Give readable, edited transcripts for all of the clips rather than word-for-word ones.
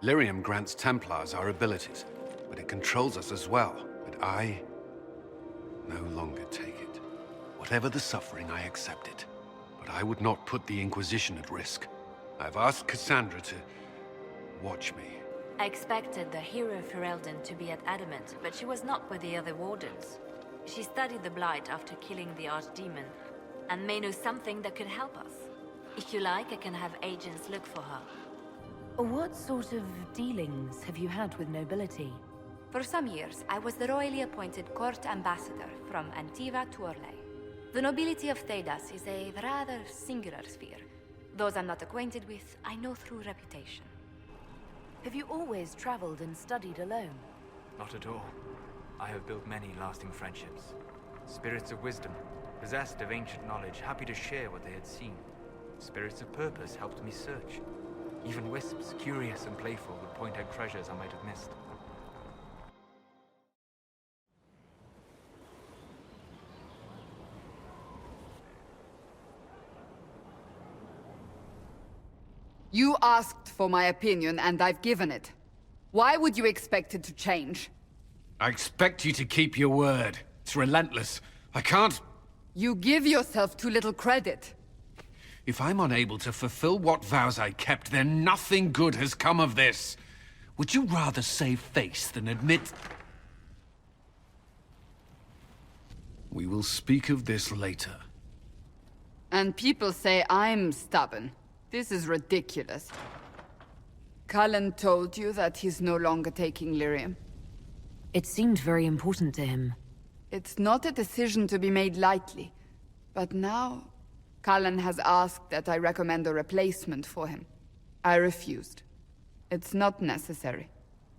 Lyrium grants Templars our abilities, but it controls us as well. But I no longer take it. Whatever the suffering, I accept it. But I would not put the Inquisition at risk. I've asked Cassandra to watch me. I expected the hero Ferelden to be at Adamant, but she was not with the other Wardens. She studied the Blight after killing the Archdemon, and may know something that could help us. If you like, I can have agents look for her. What sort of dealings have you had with nobility? For some years, I was the royally appointed court ambassador from Antiva to Orlais. The nobility of Thedas is a rather singular sphere. Those I'm not acquainted with, I know through reputation. Have you always traveled and studied alone? Not at all. I have built many lasting friendships. Spirits of wisdom, possessed of ancient knowledge, happy to share what they had seen. Spirits of purpose helped me search. Even wisps, curious and playful, would point out treasures I might have missed. You asked for my opinion, and I've given it. Why would you expect it to change? I expect you to keep your word. It's relentless. I can't... You give yourself too little credit. If I'm unable to fulfill what vows I kept, then nothing good has come of this. Would you rather save face than admit... We will speak of this later. And people say I'm stubborn. This is ridiculous. Cullen told you that he's no longer taking Lyrium. It seemed very important to him. It's not a decision to be made lightly. But now, Cullen has asked that I recommend a replacement for him. I refused. It's not necessary.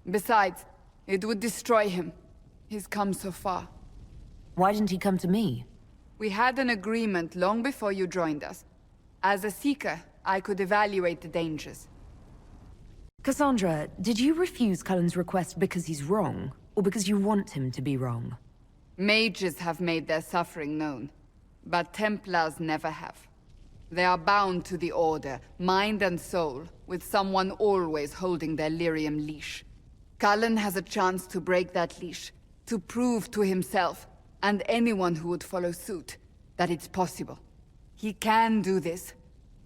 Besides, it would destroy him. He's come so far. Why didn't he come to me? We had an agreement long before you joined us. As a Seeker, I could evaluate the dangers. Cassandra, did you refuse Cullen's request because he's wrong? Or because you want him to be wrong? Mages have made their suffering known, but Templars never have. They are bound to the Order, mind and soul, with someone always holding their Lyrium leash. Cullen has a chance to break that leash, to prove to himself, and anyone who would follow suit, that it's possible. He can do this.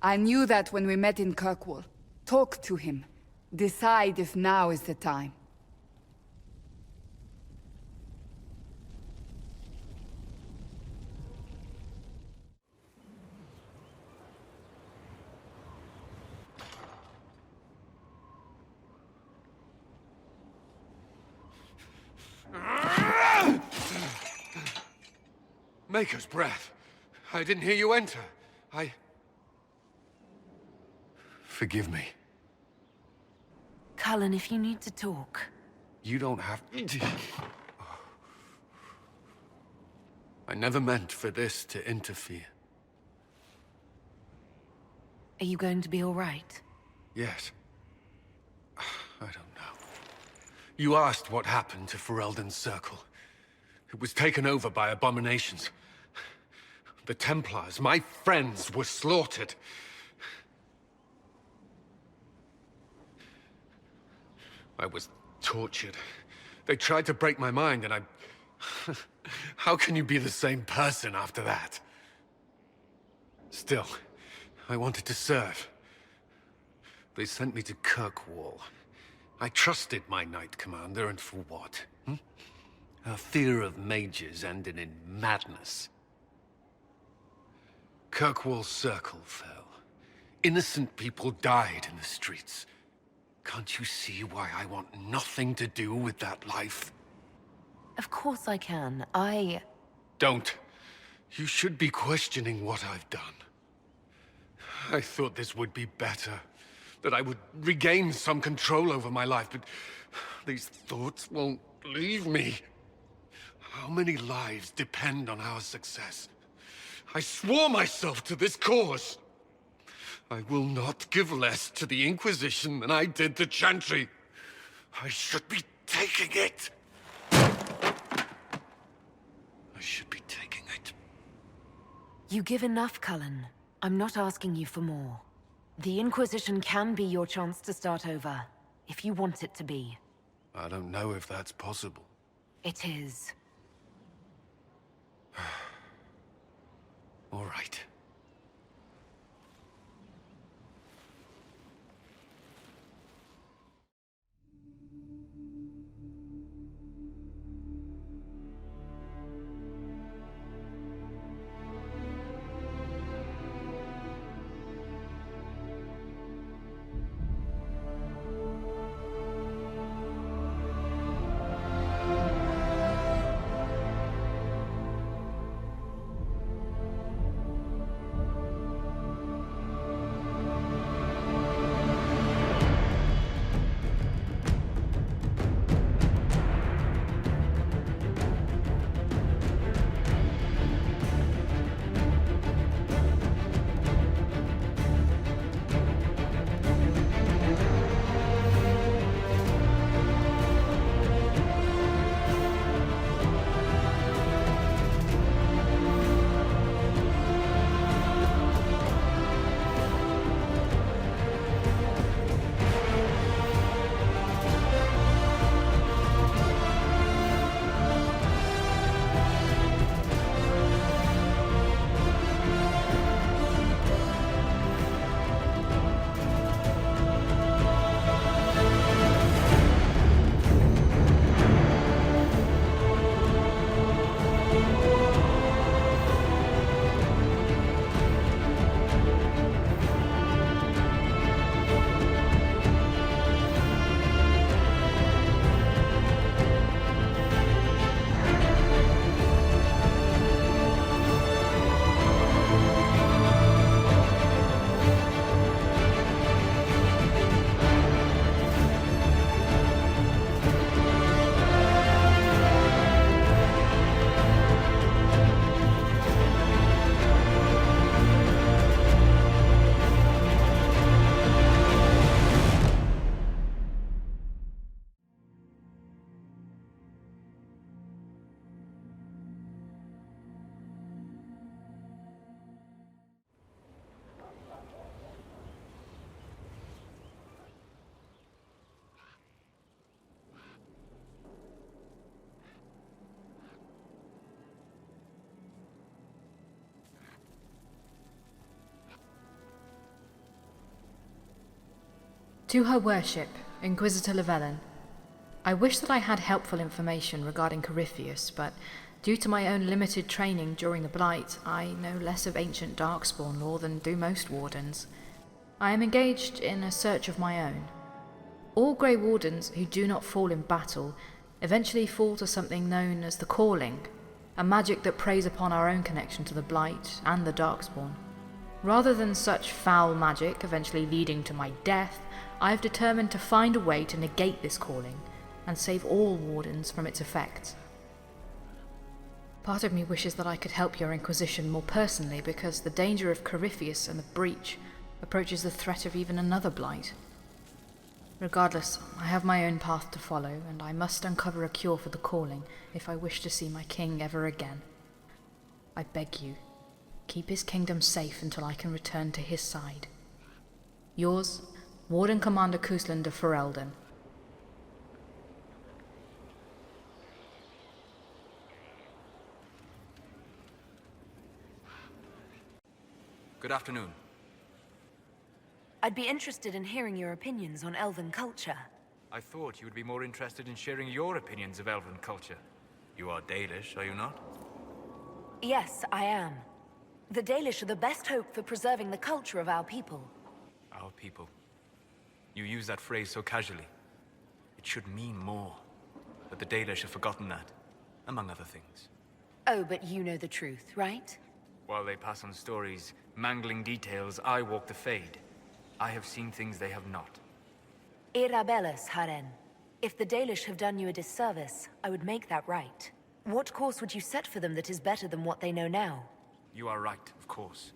I knew that when we met in Kirkwall. Talk to him. Decide if now is the time. Maker's breath. I didn't hear you enter. Forgive me. Cullen, if you need to talk... You don't have... I never meant for this to interfere. Are you going to be all right? Yes. I don't know. You asked what happened to Ferelden's Circle. It was taken over by abominations. The Templars, my friends, were slaughtered. I was tortured. They tried to break my mind, and I... How can you be the same person after that? Still, I wanted to serve. They sent me to Kirkwall. I trusted my Knight Commander, and for what? Her fear of mages ended in madness. Kirkwall's Circle fell. Innocent people died in the streets. Can't you see why I want nothing to do with that life? Of course I can. Don't. You should be questioning what I've done. I thought this would be better. That I would regain some control over my life, but these thoughts won't leave me. How many lives depend on our success? I swore myself to this cause. I will not give less to the Inquisition than I did to Chantry. I should be taking it. I should be taking it. You give enough, Cullen. I'm not asking you for more. The Inquisition can be your chance to start over. if you want it to be. I don't know if that's possible. It is. All right. To Her Worship, Inquisitor Llewellyn. I wish that I had helpful information regarding Corypheus, but due to my own limited training during the Blight, I know less of ancient Darkspawn lore than do most Wardens. I am engaged in a search of my own. All Grey Wardens who do not fall in battle eventually fall to something known as the Calling, a magic that preys upon our own connection to the Blight and the Darkspawn. Rather than such foul magic eventually leading to my death, I have determined to find a way to negate this calling and save all Wardens from its effects. Part of me wishes that I could help your Inquisition more personally, because the danger of Corypheus and the Breach approaches the threat of even another Blight. Regardless, I have my own path to follow, and I must uncover a cure for the calling if I wish to see my king ever again. I beg you, keep his kingdom safe until I can return to his side. Yours, Warden Commander Cousland de Ferelden. Good afternoon. I'd be interested in hearing your opinions on elven culture. I thought you would be more interested in sharing your opinions of elven culture. You are Dalish, are you not? Yes, I am. The Dalish are the best hope for preserving the culture of our people. Our people. You use that phrase so casually. It should mean more. But the Dalish have forgotten that, among other things. Oh, but you know the truth, right? While they pass on stories, mangling details, I walk the Fade. I have seen things they have not. Irabellis, Haren. If the Dalish have done you a disservice, I would make that right. What course would you set for them that is better than what they know now? You are right, of course.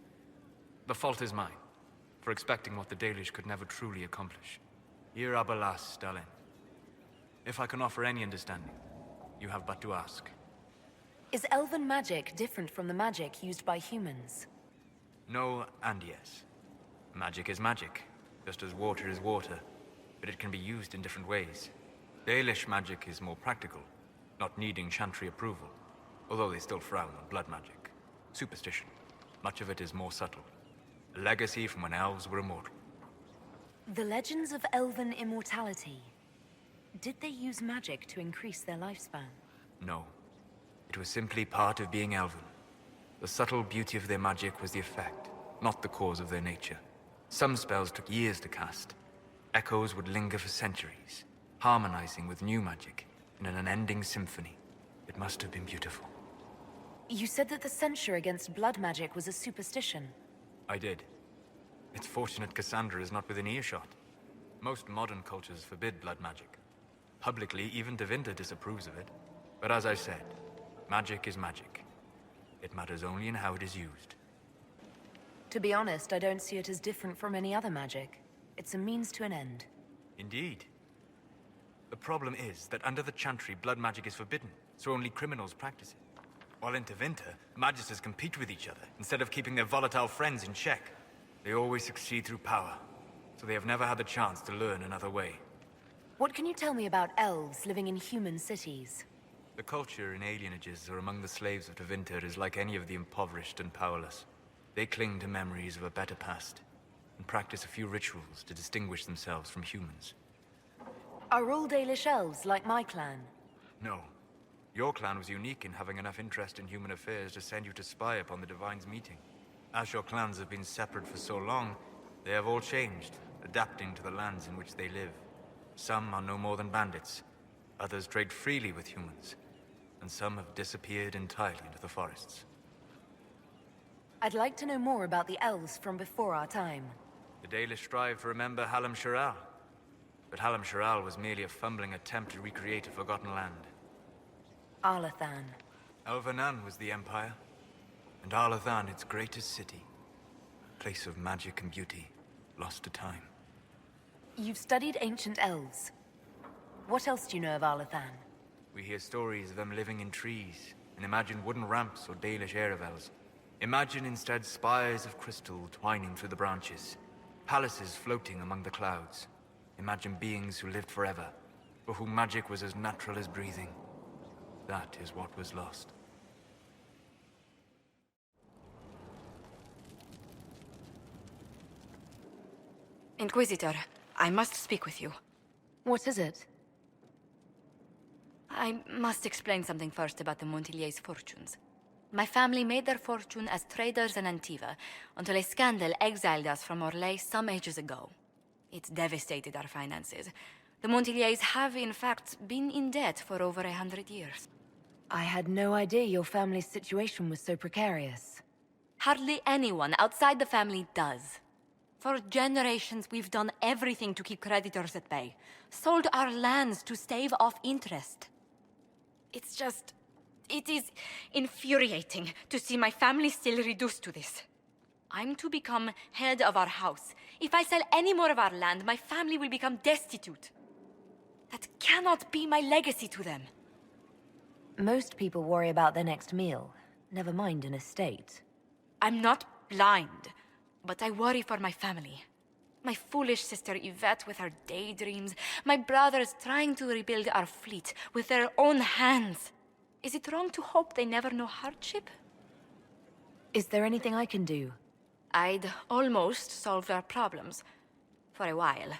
The fault is mine, for expecting what the Dalish could never truly accomplish. Irabelas, Dalin. If I can offer any understanding, you have but to ask. Is elven magic different from the magic used by humans? No and yes. Magic is magic, just as water is water. but it can be used in different ways. Dalish magic is more practical, not needing chantry approval, although they still frown on blood magic. Superstition. Much of it is more subtle. A legacy from when elves were immortal. The legends of elven immortality. Did they use magic to increase their lifespan? No. It was simply part of being elven. The subtle beauty of their magic was the effect, not the cause of their nature. Some spells took years to cast. Echoes would linger for centuries, harmonizing with new magic in an unending symphony. It must have been beautiful. You said that the censure against blood magic was a superstition. I did. It's fortunate Cassandra is not within earshot. Most modern cultures forbid blood magic. Publicly, even Tevinter disapproves of it. But as I said, magic is magic. It matters only in how it is used. To be honest, I don't see it as different from any other magic. It's a means to an end. Indeed. The problem is that under the Chantry, blood magic is forbidden, so only criminals practice it. While in Tevinter, magisters compete with each other, instead of keeping their volatile friends in check. They always succeed through power, so they have never had the chance to learn another way. What can you tell me about elves living in human cities? The culture in alienages or among the slaves of Tevinter is like any of the impoverished and powerless. They cling to memories of a better past, and practice a few rituals to distinguish themselves from humans. Are all Dalish elves like my clan? No. Your clan was unique in having enough interest in human affairs to send you to spy upon the Divine's meeting. As your clans have been separate for so long, they have all changed, adapting to the lands in which they live. Some are no more than bandits, others trade freely with humans, and some have disappeared entirely into the forests. I'd like to know more about the elves from before our time. The Dalish strive to remember Hallam Shiral, but Hallam Shiral was merely a fumbling attempt to recreate a forgotten land. Arlathan. Elvanan was the Empire, and Arlathan its greatest city. A place of magic and beauty, lost to time. You've studied ancient elves. What else do you know of Arlathan? We hear stories of them living in trees, and imagine wooden ramps or Dalish Erebels. Imagine instead spires of crystal twining through the branches, palaces floating among the clouds. Imagine beings who lived forever, for whom magic was as natural as breathing. That is what was lost. Inquisitor, I must speak with you. What is it? I must explain something first about the Montillier's fortunes. My family made their fortune as traders in Antiva until a scandal exiled us from Orlais some ages ago. It devastated our finances. The Montillier's have, in fact, been in debt for over 100 years. I had no idea your family's situation was so precarious. Hardly anyone outside the family does. For generations, we've done everything to keep creditors at bay. Sold our lands to stave off interest. It is infuriating to see my family still reduced to this. I'm to become head of our house. If I sell any more of our land, my family will become destitute. That cannot be my legacy to them. Most people worry about their next meal, never mind an estate. I'm not blind, but I worry for my family. My foolish sister Yvette with her daydreams, my brothers trying to rebuild our fleet with their own hands. Is it wrong to hope they never know hardship? Is there anything I can do? I'd almost solved our problems. For a while.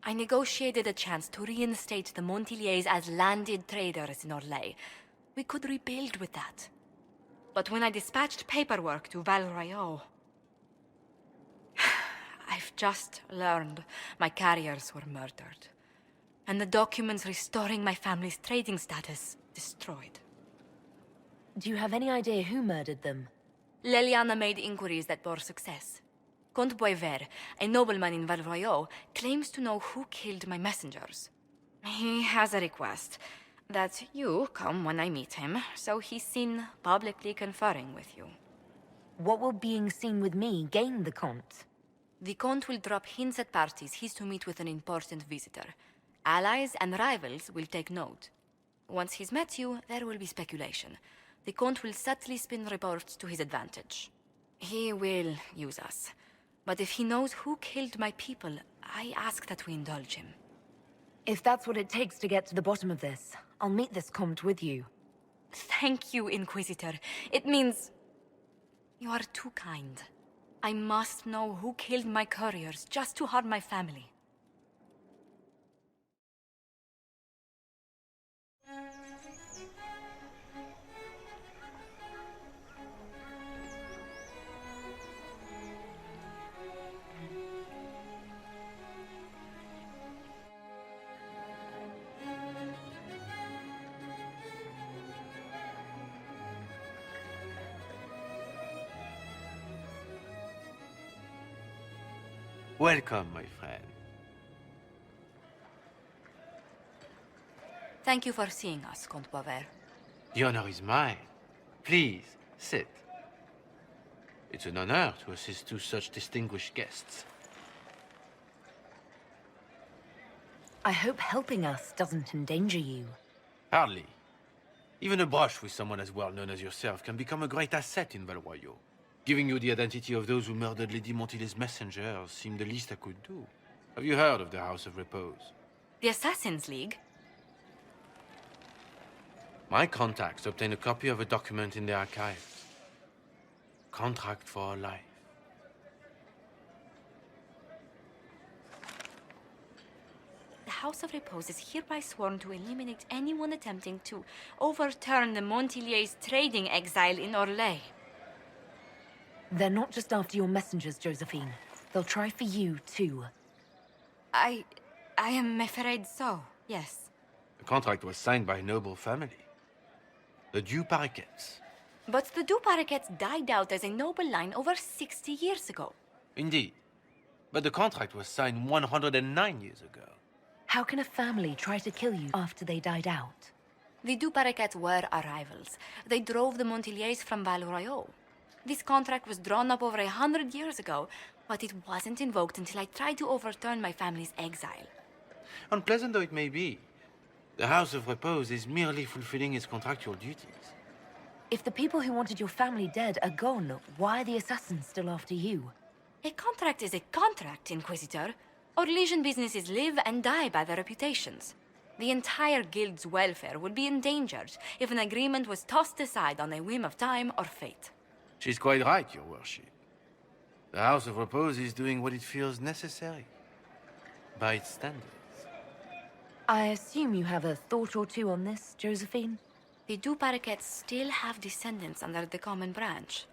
I negotiated a chance to reinstate the Montillier's as landed traders in Orlais. We could rebuild with that. But when I dispatched paperwork to Val Royeaux, I've just learned my carriers were murdered. And the documents restoring my family's trading status destroyed. Do you have any idea who murdered them? Leliana made inquiries that bore success. Comte Boisvert, a nobleman in Val Royeaux, claims to know who killed my messengers. He has a request that you come when I meet him, so he's seen publicly conferring with you. What will being seen with me gain the Comte? The Comte will drop hints at parties he's to meet with an important visitor. Allies and rivals will take note. Once he's met you, there will be speculation. The Comte will subtly spin reports to his advantage. He will use us. But if he knows who killed my people, I ask that we indulge him. If that's what it takes to get to the bottom of this, I'll meet this Comte with you. Thank you, Inquisitor. It means... you are too kind. I must know who killed my couriers just to harm my family. Welcome, my friend. Thank you for seeing us, Comte Boisvert. The honor is mine. Please, sit. It's an honor to assist two such distinguished guests. I hope helping us doesn't endanger you. Hardly. Even a brush with someone as well known as yourself can become a great asset in Val Royeaux. Giving you the identity of those who murdered Lady Montily's messengers seemed the least I could do. Have you heard of the House of Repose? The Assassin's League? My contacts obtained a copy of a document in the archives. Contract for a life. The House of Repose is hereby sworn to eliminate anyone attempting to overturn the Montily's trading exile in Orlais. They're not just after your messengers, Josephine. They'll try for you, too. I am afraid so, yes. The contract was signed by a noble family. The Du Paraquets. But the Du Paraquets died out as a noble line over 60 years ago. Indeed. But the contract was signed 109 years ago. How can a family try to kill you after they died out? The Du Paraquets were our rivals. They drove the Montily's from Val Royeaux. This contract was drawn up over 100 years ago, but it wasn't invoked until I tried to overturn my family's exile. Unpleasant though it may be, the House of Repose is merely fulfilling its contractual duties. If the people who wanted your family dead are gone, why are the assassins still after you? A contract is a contract, Inquisitor. Orlesian businesses live and die by their reputations. The entire guild's welfare would be endangered if an agreement was tossed aside on a whim of time or fate. She's quite right, Your Worship. The House of Repose is doing what it feels necessary, by its standards. I assume you have a thought or two on this, Josephine? The Du Paraquets still have descendants under the common branch.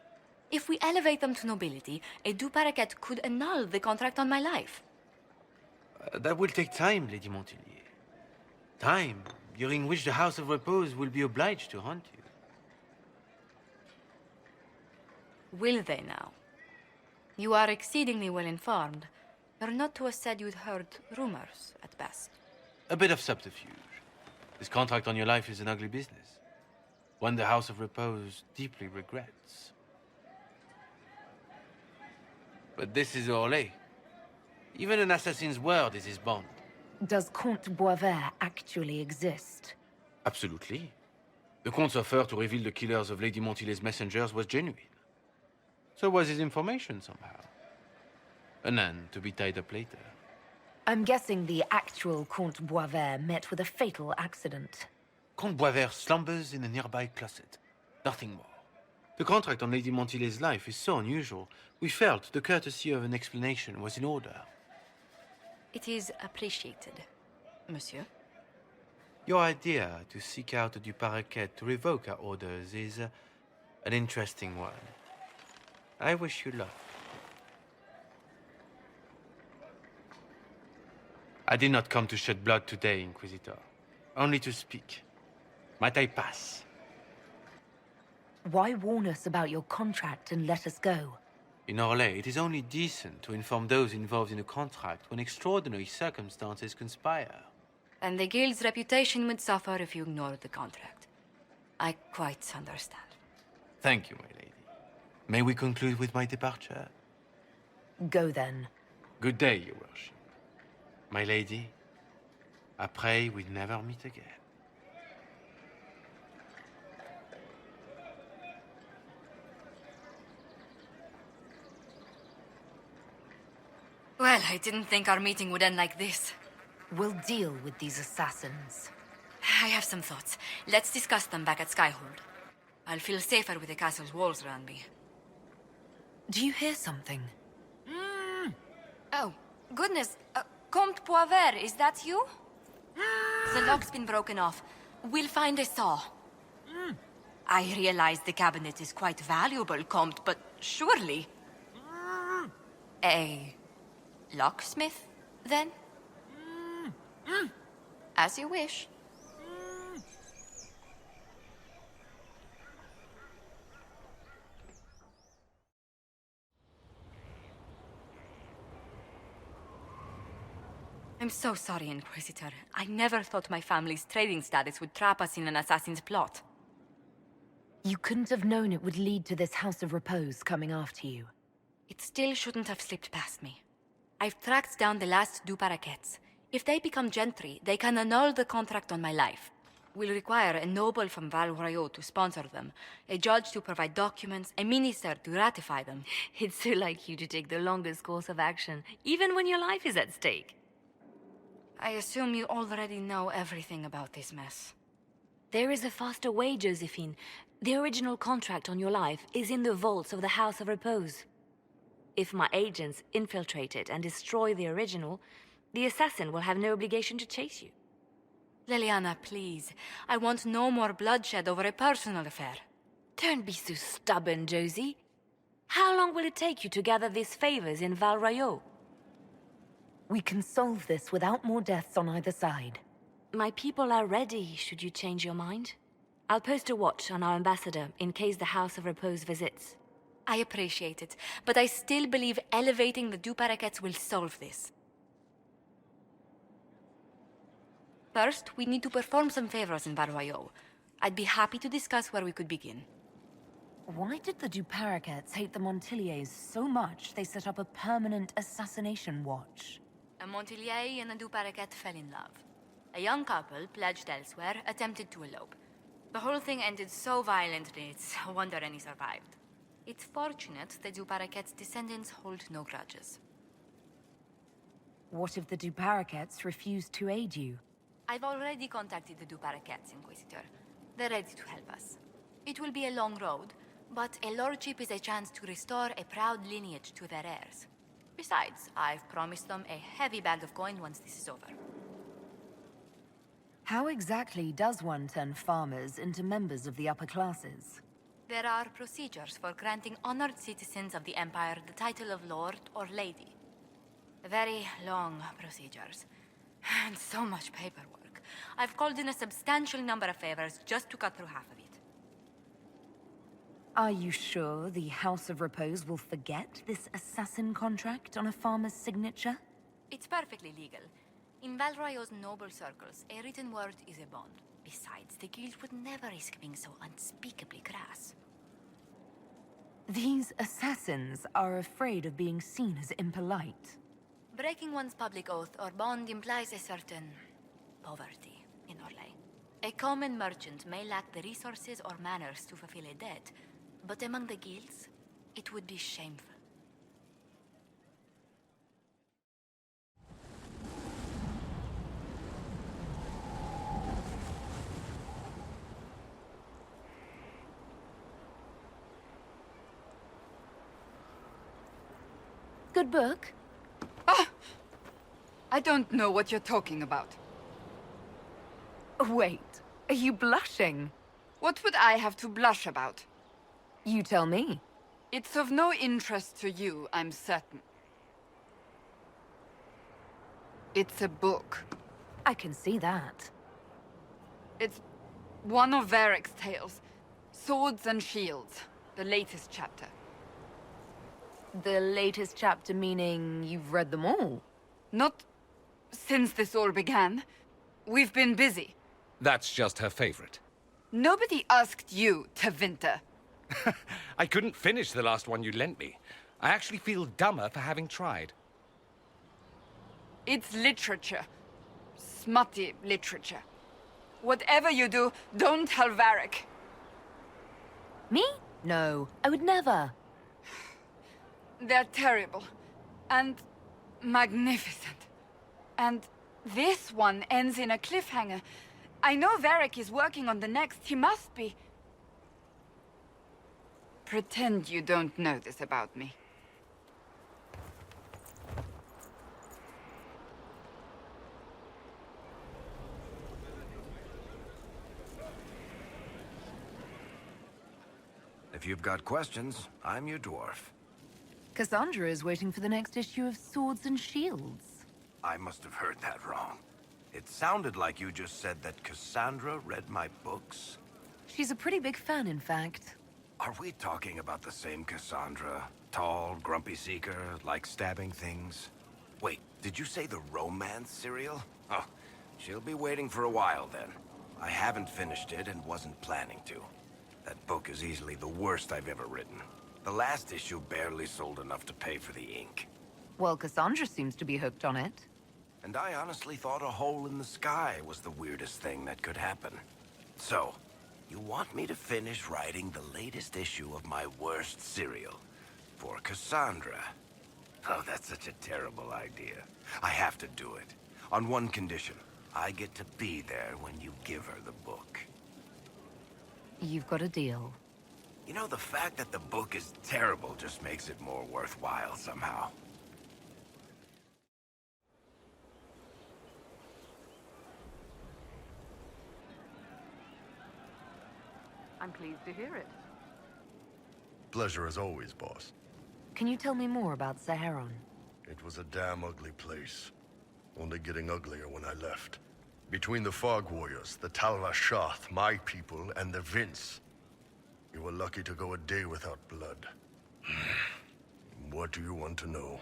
If we elevate them to nobility, a Du Paraquet could annul the contract on my life. That will take time, Lady Montily. Time during which the House of Repose will be obliged to hunt you. Will they now? You are exceedingly well informed. You're not to have said you'd heard rumors, at best. A bit of subterfuge. This contract on your life is an ugly business. One the House of Repose deeply regrets. But this is Orlais. Even an assassin's word is his bond. Does Comte Boisvert actually exist? Absolutely. The Comte's offer to reveal the killers of Lady Montily's messengers was genuine. So was his information somehow. An end to be tied up later. I'm guessing the actual Comte Boisvert met with a fatal accident. Comte Boisvert slumbers in a nearby closet. Nothing more. The contract on Lady Montily's life is so unusual, we felt the courtesy of an explanation was in order. It is appreciated, monsieur. Your idea to seek out the Du Paraquet to revoke our orders is an interesting one. I wish you luck. I did not come to shed blood today, Inquisitor. Only to speak. Might I pass? Why warn us about your contract and let us go? In Orlais, it is only decent to inform those involved in a contract when extraordinary circumstances conspire. And the guild's reputation would suffer if you ignored the contract. I quite understand. Thank you, my lady. May we conclude with my departure? Go then. Good day, Your Worship. My lady, I pray we never meet again. Well, I didn't think our meeting would end like this. We'll deal with these assassins. I have some thoughts. Let's discuss them back at Skyhold. I'll feel safer with the castle's walls around me. Do you hear something? Oh, goodness. Comte Poivert, is that you? The lock's been broken off. We'll find a saw. I realize the cabinet is quite valuable, Comte, but surely... A locksmith, then? As you wish. I'm so sorry, Inquisitor. I never thought my family's trading status would trap us in an assassin's plot. You couldn't have known it would lead to this House of Repose coming after you. It still shouldn't have slipped past me. I've tracked down the last two paraquets. If they become gentry, they can annul the contract on my life. We'll require a noble from Val Royaux to sponsor them, a judge to provide documents, a minister to ratify them. It's so like you to take the longest course of action, even when your life is at stake. I assume you already know everything about this mess. There is a faster way, Josephine. The original contract on your life is in the vaults of the House of Repose. If my agents infiltrate it and destroy the original, the assassin will have no obligation to chase you. Leliana, please. I want no more bloodshed over a personal affair. Don't be so stubborn, Josie. How long will it take you to gather these favors in Val Royaux? We can solve this without more deaths on either side. My people are ready, should you change your mind. I'll post a watch on our ambassador in case the House of Repose visits. I appreciate it, but I still believe elevating the deux paraquets will solve this. First, we need to perform some favors in Val Royaux. I'd be happy to discuss where we could begin. Why did the deux paraquets hate the Montiliers so much they set up a permanent assassination watch? A Montilier and a deux paraquet fell in love. A young couple, pledged elsewhere, attempted to elope. The whole thing ended so violently, it's a wonder any survived. It's fortunate the deux paraquets' descendants hold no grudges. What if the deux paraquets refuse to aid you? I've already contacted the deux paraquets, Inquisitor. They're ready to help us. It will be a long road, but a lordship is a chance to restore a proud lineage to their heirs. Besides, I've promised them a heavy bag of coin once this is over. How exactly does one turn farmers into members of the upper classes? There are procedures for granting honored citizens of the Empire the title of Lord or Lady. Very long procedures. And so much paperwork. I've called in a substantial number of favors just to cut through half of it. Are you sure the House of Repose will forget this assassin contract on a farmer's signature? It's perfectly legal. In Val Royaux's noble circles, a written word is a bond. Besides, the guild would never risk being so unspeakably crass. These assassins are afraid of being seen as impolite. Breaking one's public oath or bond implies a certain poverty in Orlais. A common merchant may lack the resources or manners to fulfill a debt, but among the guilds, it would be shameful. Good book? I don't know what you're talking about. Wait, are you blushing? What would I have to blush about? You tell me. It's of no interest to you, I'm certain. It's a book. I can see that. It's one of Varric's tales. Swords and Shields, the latest chapter. The latest chapter meaning you've read them all? Not since this all began. We've been busy. That's just her favorite. Nobody asked you, Tevinter. I couldn't finish the last one you lent me. I actually feel dumber for having tried. It's literature. Smutty literature. Whatever you do, don't tell Varric. Me? No, I would never. They're terrible. And magnificent. And This one ends in a cliffhanger. I know Varric is working on the next. He must be. Pretend you don't know this about me. If you've got questions, I'm your dwarf. Cassandra is waiting for the next issue of Swords and Shields. I must have heard that wrong. It sounded like you just said that Cassandra read my books. She's a pretty big fan, in fact. Are we talking about the same Cassandra? Tall, grumpy seeker, like stabbing things? Wait, did you say the romance serial? Oh, she'll be waiting for a while then. I haven't finished it and wasn't planning to. That book is easily the worst I've ever written. The last issue barely sold enough to pay for the ink. Well, Cassandra seems to be hooked on it. And I honestly thought a hole in the sky was the weirdest thing that could happen. So, you want me to finish writing the latest issue of my worst serial for Cassandra? Oh, that's such a terrible idea. I have to do it. On one condition. I get to be there when you give her the book. You've got a deal. You know, the fact that the book is terrible just makes it more worthwhile somehow. I'm pleased to hear it. Pleasure as always, boss. Can you tell me more about Saharon? It was a damn ugly place. Only getting uglier when I left. Between the Fog Warriors, the Talva Shoth, my people, and the Vince. You were lucky to go a day without blood. What do you want to know?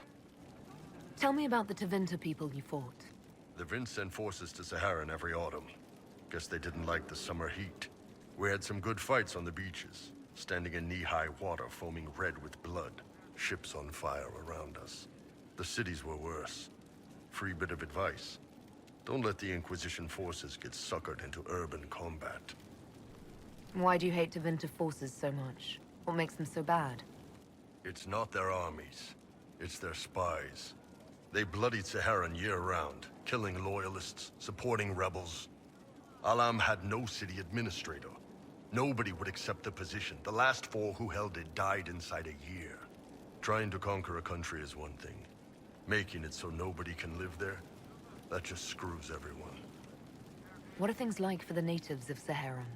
Tell me about the Tevinter people you fought. The Vince sent forces to Saharan every autumn. Guess they didn't like the summer heat. We had some good fights on the beaches, standing in knee-high water foaming red with blood, ships on fire around us. The cities were worse. Free bit of advice. Don't let the Inquisition forces get suckered into urban combat. Why do you hate Tevinter forces so much? What makes them so bad? It's not their armies. It's their spies. They bloodied Saharan year-round, killing loyalists, supporting rebels. Alam had no city administrator. Nobody would accept the position. The last 4 who held it died inside a year. Trying to conquer a country is one thing. Making it so nobody can live there, that just screws everyone. What are things like for the natives of Saharan?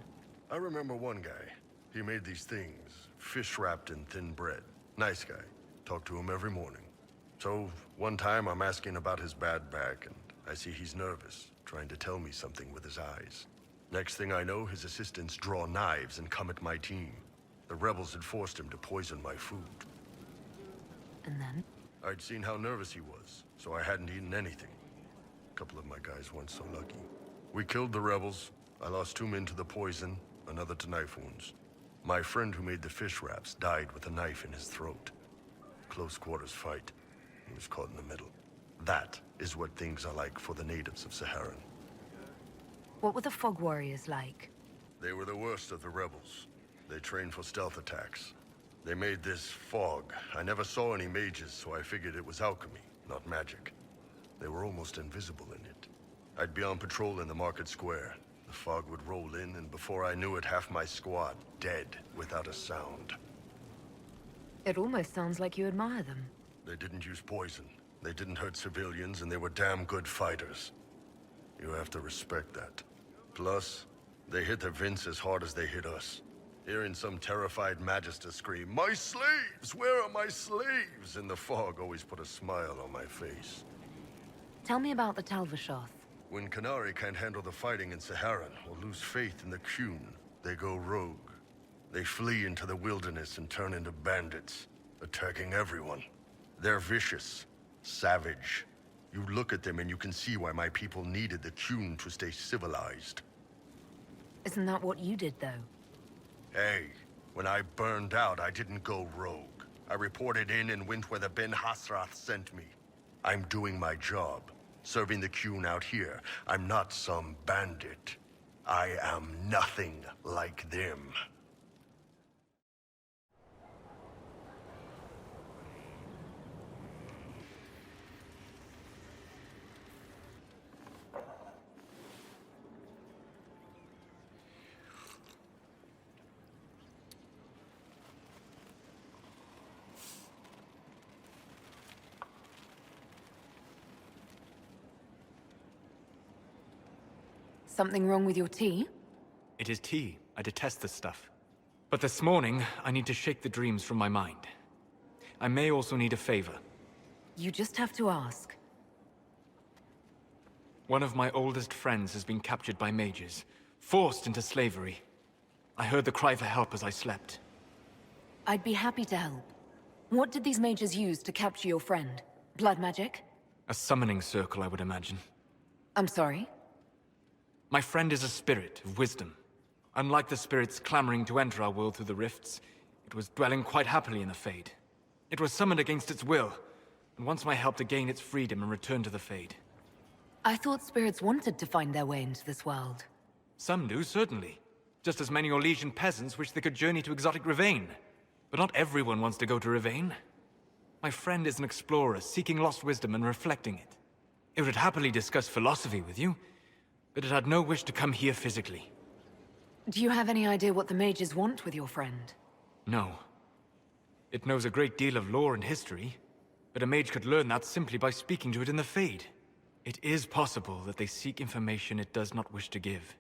I remember one guy. He made these things, fish wrapped in thin bread. Nice guy. Talked to him every morning. So, one time I'm asking about his bad back, and I see he's nervous, trying to tell me something with his eyes. Next thing I know, his assistants draw knives and come at my team. The rebels had forced him to poison my food. And then? I'd seen how nervous he was, so I hadn't eaten anything. A couple of my guys weren't so lucky. We killed the rebels. I lost 2 men to the poison, another to knife wounds. My friend who made the fish wraps died with a knife in his throat. Close quarters fight. He was caught in the middle. That is what things are like for the natives of Saharan. What were the Fog Warriors like? They were the worst of the rebels. They trained for stealth attacks. They made this fog. I never saw any mages, so I figured it was alchemy, not magic. They were almost invisible in it. I'd be on patrol in the market square. The fog would roll in, and before I knew it, half my squad dead without a sound. It almost sounds like you admire them. They didn't use poison. They didn't hurt civilians, and they were damn good fighters. You have to respect that. Plus, they hit the Vince as hard as they hit us. Hearing some terrified Magister scream, "My slaves! Where are my slaves?" in the fog always put a smile on my face. Tell me about the Talvashoth. When Canary can't handle the fighting in Saharan or lose faith in the Qun, they go rogue. They flee into the wilderness and turn into bandits, attacking everyone. They're vicious, savage. You look at them and you can see why my people needed the Qun to stay civilized. Isn't that what you did, though? Hey, when I burned out, I didn't go rogue. I reported in and went where the Ben Hasrath sent me. I'm doing my job, serving the Qun out here. I'm not some bandit. I am nothing like them. Something wrong with your tea? It is tea. I detest this stuff. But this morning, I need to shake the dreams from my mind. I may also need a favor. You just have to ask. One of my oldest friends has been captured by mages, forced into slavery. I heard the cry for help as I slept. I'd be happy to help. What did these mages use to capture your friend? Blood magic? A summoning circle, I would imagine. I'm sorry? My friend is a spirit of wisdom. Unlike the spirits clamoring to enter our world through the rifts, it was dwelling quite happily in the Fade. It was summoned against its will, and wants my help to gain its freedom and return to the Fade. I thought spirits wanted to find their way into this world. Some do, certainly. Just as many Orlesian peasants wish they could journey to exotic Rivain. But not everyone wants to go to Rivain. My friend is an explorer, seeking lost wisdom and reflecting it. It would happily discuss philosophy with you, but it had no wish to come here physically. Do you have any idea what the mages want with your friend? No. It knows a great deal of lore and history, but a mage could learn that simply by speaking to it in the Fade. It is possible that they seek information it does not wish to give,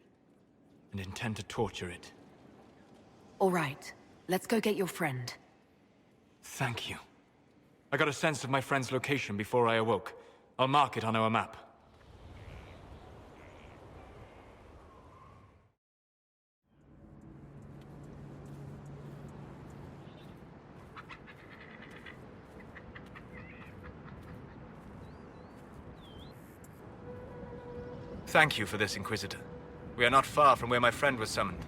and intend to torture it. All right. Let's go get your friend. Thank you. I got a sense of my friend's location before I awoke. I'll mark it on our map. Thank you for this, Inquisitor. We are not far from where my friend was summoned.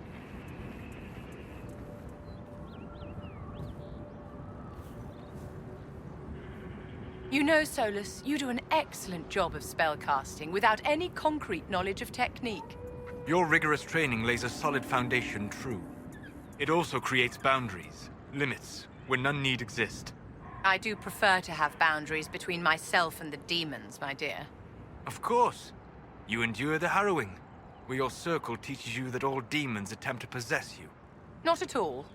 You know, Solas, you do an excellent job of spellcasting without any concrete knowledge of technique. Your rigorous training lays a solid foundation, true. It also creates boundaries, limits, where none need exist. I do prefer to have boundaries between myself and the demons, my dear. Of course. You endure the harrowing, where your circle teaches you that all demons attempt to possess you. Not at all.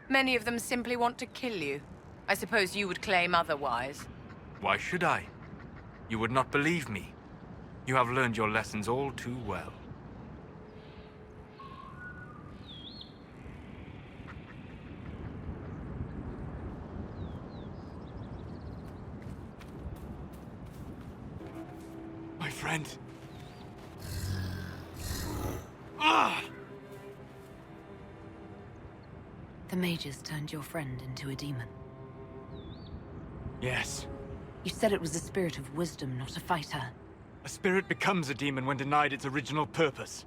Many of them simply want to kill you. I suppose you would claim otherwise. Why should I? You would not believe me. You have learned your lessons all too well. My friend. Ah! The mages turned your friend into a demon. Yes. You said it was a spirit of wisdom, not a fighter. A spirit becomes a demon when denied its original purpose.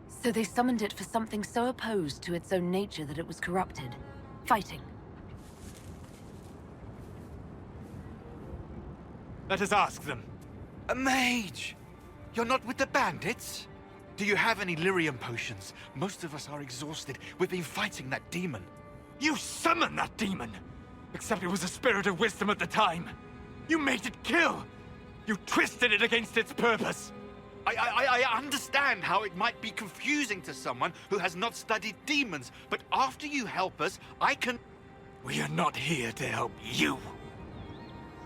So they summoned it for something so opposed to its own nature that it was corrupted. Fighting. Let us ask them. A mage! You're not with the bandits? Do you have any lyrium potions? Most of us are exhausted. We've been fighting that demon. You summoned that demon! Except it was a spirit of wisdom at the time. You made it kill! You twisted it against its purpose! I understand how it might be confusing to someone who has not studied demons, but after you help us, I can... We are not here to help you.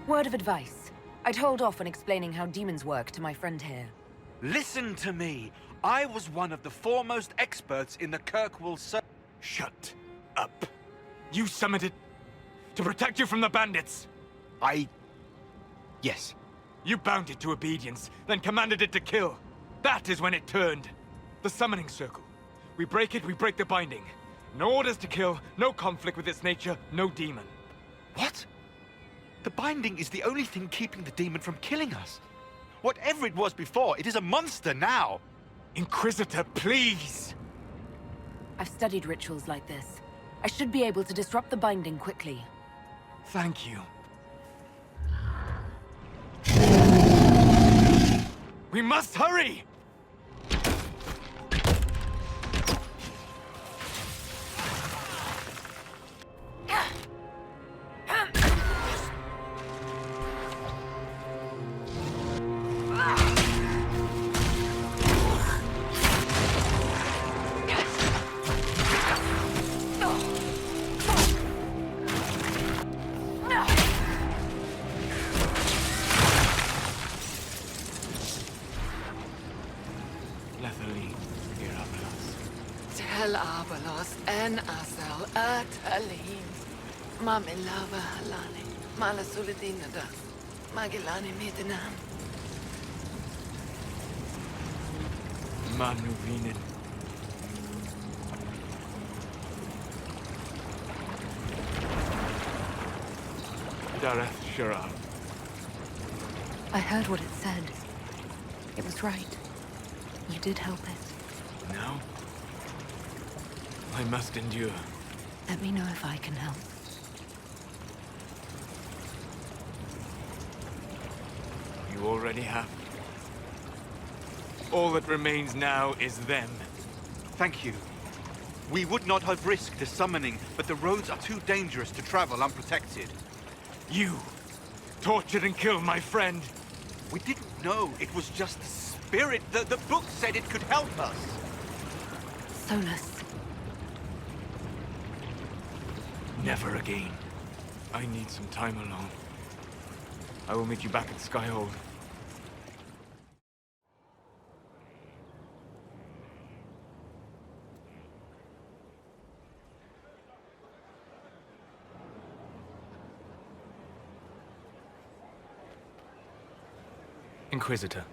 Word of advice. I'd hold off on explaining how demons work to my friend here. Listen to me. I was one of the foremost experts in the Kirkwall Shut up. You summoned it to protect you from the bandits. Yes. You bound it to obedience, then commanded it to kill. That is when it turned. The summoning circle. We break it, we break the binding. No orders to kill, no conflict with its nature, no demon. What? The binding is the only thing keeping the demon from killing us. Whatever it was before, it is a monster now. Inquisitor, please! I've studied rituals like this. I should be able to disrupt the binding quickly. Thank you. We must hurry! As en asal at alin. Mamilava halani. Malasulidina Magilani midinam. Manuvinen. Dareth Shara. I heard what it said. It was right. You did help it. Now? I must endure. Let me know if I can help. You already have. All that remains now is them. Thank you. We would not have risked the summoning, but the roads are too dangerous to travel unprotected. You tortured and killed my friend. We didn't know it was just the spirit. The book said it could help us. Solas. Never again. I need some time alone. I will meet you back at Skyhold. Inquisitor.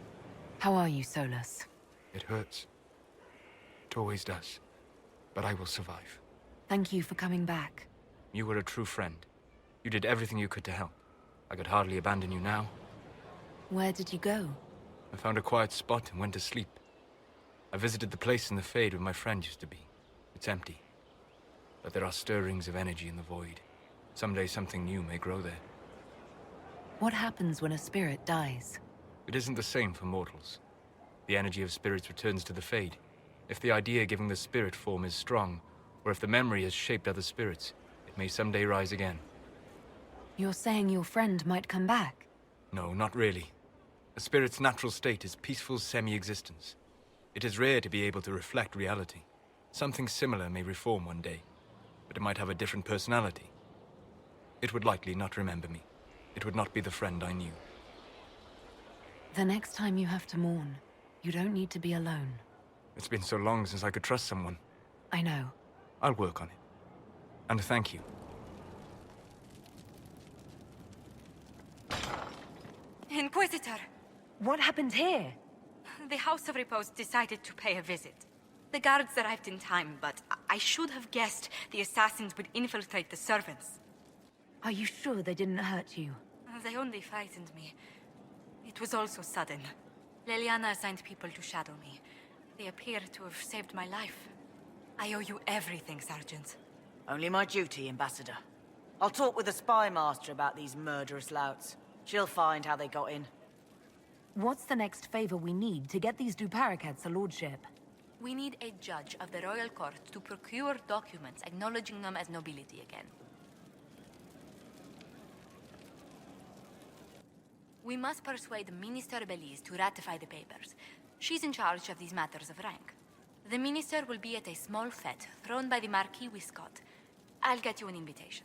How are you, Solas? It hurts. It always does. But I will survive. Thank you for coming back. You were a true friend. You did everything you could to help. I could hardly abandon you now. Where did you go? I found a quiet spot and went to sleep. I visited the place in the Fade where my friend used to be. It's empty. But there are stirrings of energy in the void. Someday something new may grow there. What happens when a spirit dies? It isn't the same for mortals. The energy of spirits returns to the Fade. If the idea giving the spirit form is strong, or if the memory has shaped other spirits, it may someday rise again. You're saying your friend might come back? No, not really. A spirit's natural state is peaceful semi-existence. It is rare to be able to reflect reality. Something similar may reform one day, but it might have a different personality. It would likely not remember me. It would not be the friend I knew. The next time you have to mourn, you don't need to be alone. It's been so long since I could trust someone. I know. I'll work on it. And thank you. Inquisitor! What happened here? The House of Repose decided to pay a visit. The guards arrived in time, but I should have guessed the assassins would infiltrate the servants. Are you sure they didn't hurt you? They only frightened me. It was all so sudden. Leliana assigned people to shadow me. They appear to have saved my life. I owe you everything, Sergeant. Only my duty, Ambassador. I'll talk with the spy master about these murderous louts. She'll find how they got in. What's the next favor we need to get these Duparacats a lordship? We need a judge of the royal court to procure documents acknowledging them as nobility again. We must persuade Minister Belize to ratify the papers. She's in charge of these matters of rank. The minister will be at a small fete thrown by the Marquis Wiscott. I'll get you an invitation.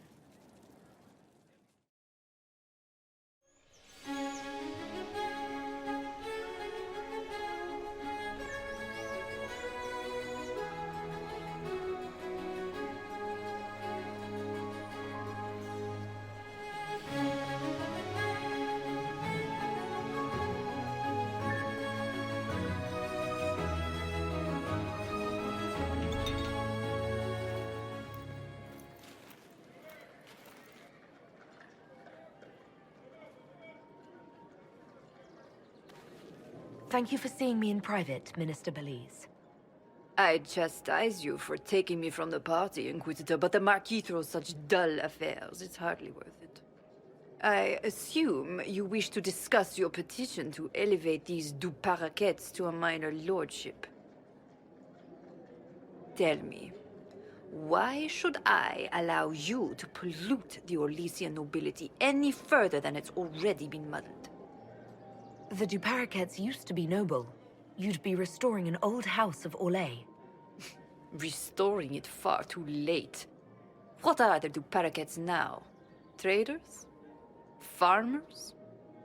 Thank you for seeing me in private, Minister Belize. I chastise you for taking me from the party, Inquisitor, but the Marquis throws such dull affairs. It's hardly worth it. I assume you wish to discuss your petition to elevate these Duparacats to a minor lordship. Tell me, why should I allow you to pollute the Orlesian nobility any further than it's already been muddled? The Duparacats used to be noble. You'd be restoring an old house of Orlais. Restoring it far too late. What are the Duparacats now? Traders? Farmers?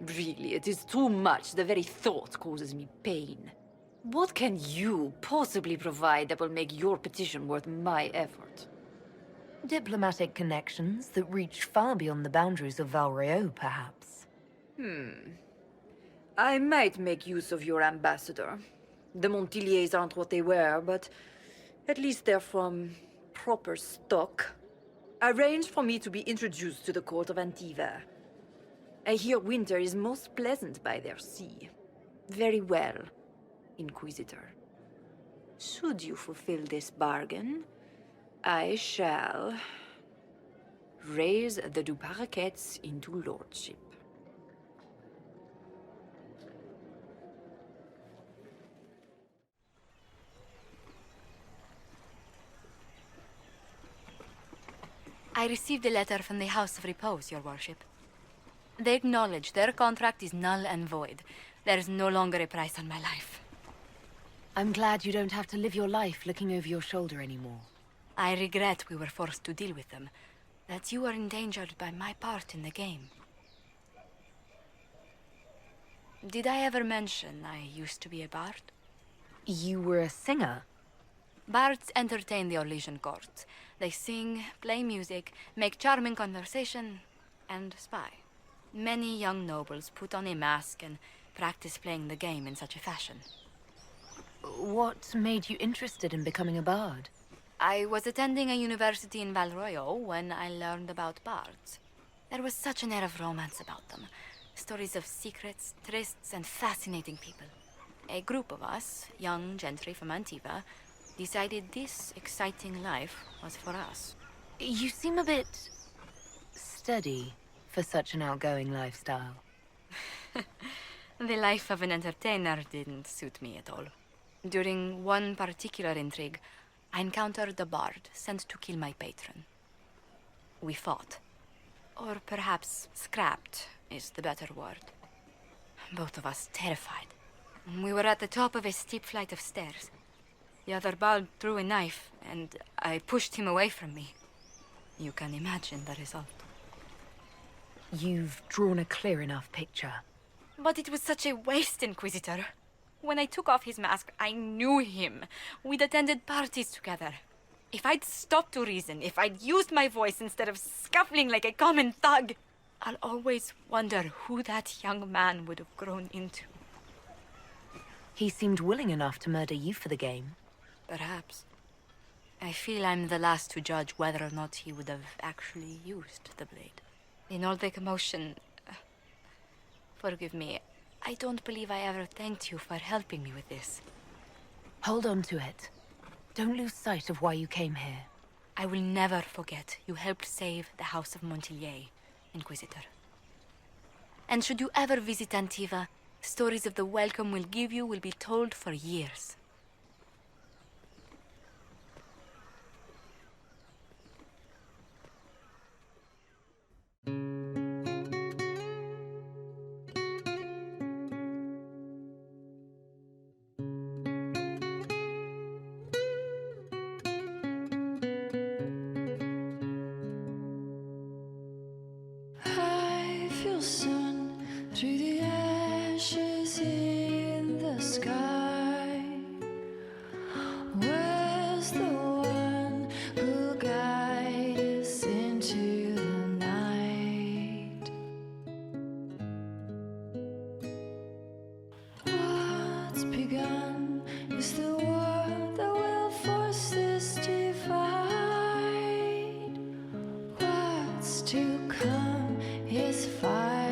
Really, it is too much. The very thought causes me pain. What can you possibly provide that will make your petition worth my effort? Diplomatic connections that reach far beyond the boundaries of Valreo, perhaps. I might make use of your ambassador. The Montiliers aren't what they were, but at least they're from proper stock. Arrange for me to be introduced to the court of Antiva. I hear winter is most pleasant by their sea. Very well, Inquisitor. Should you fulfill this bargain, I shall raise the Duparakets into lordship. I received a letter from the House of Repose, Your Worship. They acknowledge their contract is null and void. There is no longer a price on my life. I'm glad you don't have to live your life looking over your shoulder anymore. I regret we were forced to deal with them, that you were endangered by my part in the game. Did I ever mention I used to be a bard? You were a singer? Bards entertain the Orlesian court. They sing, play music, make charming conversation, and spy. Many young nobles put on a mask and practice playing the game in such a fashion. What made you interested in becoming a bard? I was attending a university in Valroyo when I learned about bards. There was such an air of romance about them. Stories of secrets, trysts, and fascinating people. A group of us, young gentry from Antiva, decided this exciting life was for us. You seem a bit steady for such an outgoing lifestyle. The life of an entertainer didn't suit me at all. During one particular intrigue, I encountered a bard sent to kill my patron. We fought. Or perhaps scrapped is the better word. Both of us terrified. We were at the top of a steep flight of stairs. The other bard drew a knife, and I pushed him away from me. You can imagine the result. You've drawn a clear enough picture. But it was such a waste, Inquisitor. When I took off his mask, I knew him. We'd attended parties together. If I'd stopped to reason, if I'd used my voice instead of scuffling like a common thug, I'll always wonder who that young man would have grown into. He seemed willing enough to murder you for the game. Perhaps. I feel I'm the last to judge whether or not he would have actually used the blade. In all the commotion... forgive me, I don't believe I ever thanked you for helping me with this. Hold on to it. Don't lose sight of why you came here. I will never forget you helped save the House of Montilier, Inquisitor. And should you ever visit Antiva, stories of the welcome we'll give you will be told for years. I feel sun through the ashes in the sky. Where's the one who'll guide us into the night? What's begun is the war that will force this divide. What's to come is fire.